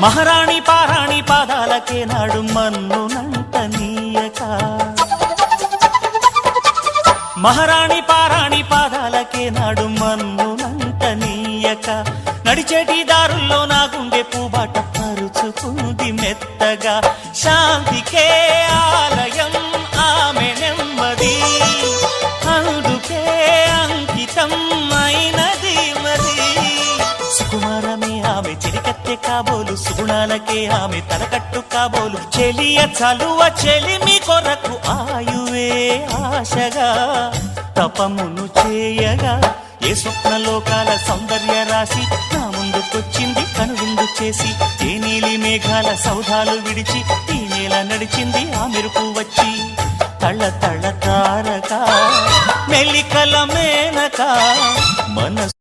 మహారాణి పారాణి పాదాలకే నాడు మన్నునంట నీయక మహారాణి పారాణి పాదాలకే నాడు మన్నునంట నీయక నడిచేటి దారుల్లో నా గుండె పూబాట పరుచుకుంది మెత్తగా శాంతికే ఆలయం ఆమె నెమ్మది అందుకే అంకితం అయినది మరి సుకుమారమే ఆమె చెలికత్తె కాబోలు సుగుణాలకే ఆమె తలకట్టు కాబోలు చెలియ చలువ చెలిమి కొరకు ఆయువే ఆశగా తపమును చేయగా ఏ స్వప్నలోకాల సౌందర్య రాశి నా ముందుకొచ్చింది కనువిందు చేసి ఏ నీలి మేఘాల సౌధాలు విడిచి ఈ నేల నడిచింది ఆ మెరుపు వచ్చి తళ తళ తారక మెలికల మేనక మన